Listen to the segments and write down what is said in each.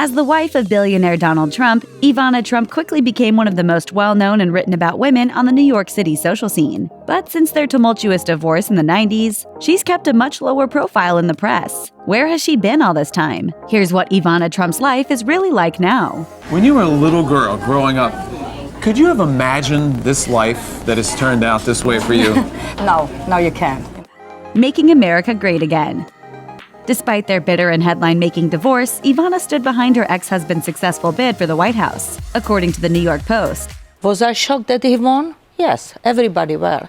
As the wife of billionaire Donald Trump, Ivana Trump quickly became one of the most well-known and written about women on the New York City social scene. But since their tumultuous divorce in the 90s, she's kept a much lower profile in the press. Where has she been all this time? Here's what Ivana Trump's life is really like now. When you were a little girl growing up, could you have imagined this life that has turned out this way for you? No, you can't. Making America great again. Despite their bitter and headline-making divorce, Ivana stood behind her ex-husband's successful bid for the White House, according to the New York Post. Was I shocked that he won? Yes, everybody were.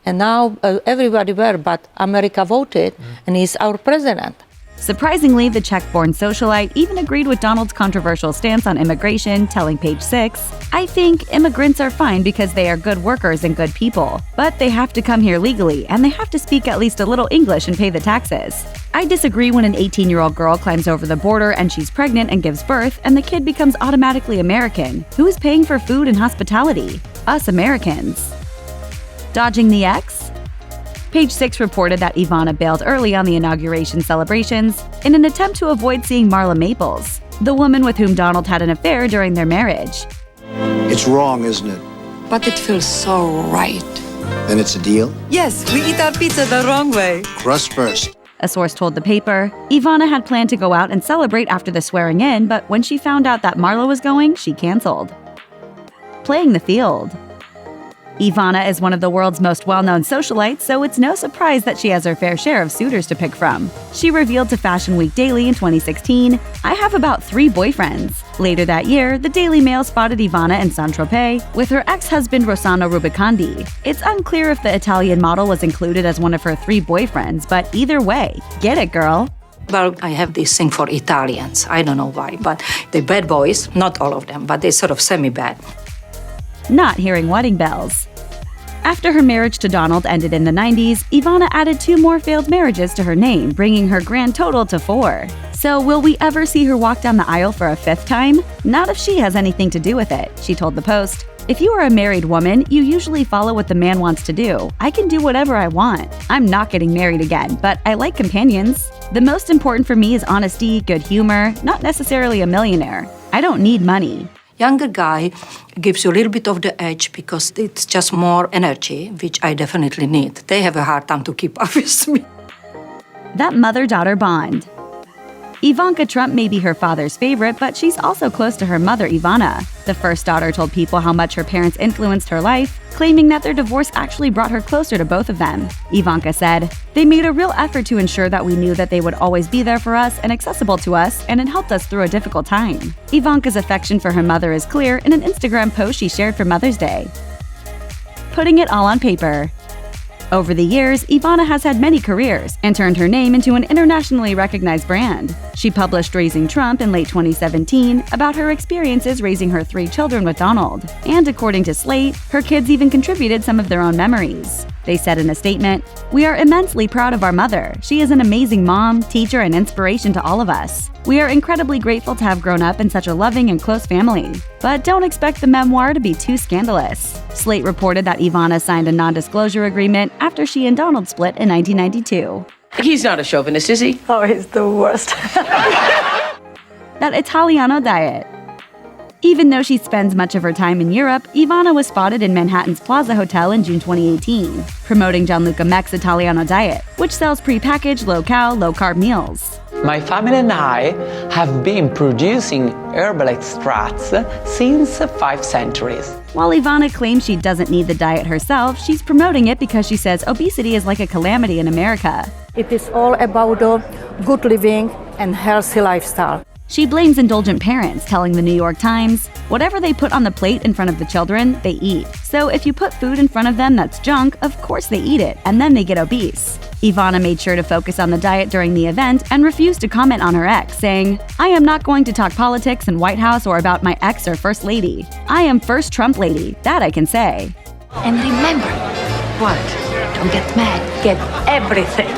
And now everybody were, but America voted, and he's our president. Surprisingly, the Czech-born socialite even agreed with Donald's controversial stance on immigration, telling Page Six, "I think immigrants are fine because they are good workers and good people, but they have to come here legally and they have to speak at least a little English and pay the taxes. I disagree when an 18-year-old girl climbs over the border and she's pregnant and gives birth and the kid becomes automatically American. Who is paying for food and hospitality? Us Americans." Dodging the ex? Page Six reported that Ivana bailed early on the inauguration celebrations in an attempt to avoid seeing Marla Maples, the woman with whom Donald had an affair during their marriage. It's wrong, isn't it? But it feels so right. Then it's a deal? Yes, we eat our pizza the wrong way. Crust first. A source told the paper, Ivana had planned to go out and celebrate after the swearing in, but when she found out that Marla was going, she canceled. Playing the field. Ivana is one of the world's most well-known socialites, so it's no surprise that she has her fair share of suitors to pick from. She revealed to Fashion Week Daily in 2016, "I have about 3 boyfriends." Later that year, the Daily Mail spotted Ivana in Saint-Tropez with her ex-husband Rossano Rubicandi. It's unclear if the Italian model was included as one of her 3 boyfriends, but either way, get it, girl. Well, I have this thing for Italians. I don't know why, but the bad boys, not all of them, but they're sort of semi-bad. Not hearing wedding bells. After her marriage to Donald ended in the 90s, Ivana added 2 more failed marriages to her name, bringing her grand total to 4. So will we ever see her walk down the aisle for a 5th time? Not if she has anything to do with it, she told the Post. "If you are a married woman, you usually follow what the man wants to do. I can do whatever I want. I'm not getting married again, but I like companions. The most important for me is honesty, good humor, not necessarily a millionaire. I don't need money." Younger guy gives you a little bit of the edge because it's just more energy, which I definitely need. They have a hard time to keep up with me. That mother-daughter bond. Ivanka Trump may be her father's favorite, but she's also close to her mother, Ivana. The first daughter told People how much her parents influenced her life, claiming that their divorce actually brought her closer to both of them. Ivanka said, "They made a real effort to ensure that we knew that they would always be there for us and accessible to us, and it helped us through a difficult time." Ivanka's affection for her mother is clear in an Instagram post she shared for Mother's Day. Putting it all on paper. Over the years, Ivana has had many careers and turned her name into an internationally recognized brand. She published Raising Trump in late 2017 about her experiences raising her 3 children with Donald. And according to Slate, her kids even contributed some of their own memories. They said in a statement, "We are immensely proud of our mother. She is an amazing mom, teacher, and inspiration to all of us. We are incredibly grateful to have grown up in such a loving and close family. But don't expect the memoir to be too scandalous." Slate reported that Ivana signed a non-disclosure agreement after she and Donald split in 1992. He's not a chauvinist, is he? Oh, it's the worst. That Italiano diet. Even though she spends much of her time in Europe, Ivana was spotted in Manhattan's Plaza Hotel in June 2018, promoting Gianluca Mec's Italiano diet, which sells pre-packaged low-cal, low-carb meals. My family and I have been producing herbal extracts since 5 centuries. While Ivana claims she doesn't need the diet herself, she's promoting it because she says obesity is like a calamity in America. It is all about good living and healthy lifestyle. She blames indulgent parents, telling the New York Times, "Whatever they put on the plate in front of the children, they eat. So if you put food in front of them that's junk, of course they eat it, and then they get obese." Ivana made sure to focus on the diet during the event and refused to comment on her ex, saying, "I am not going to talk politics and White House or about my ex or First Lady. I am First Trump Lady, that I can say." And remember, What? don't get mad, get everything.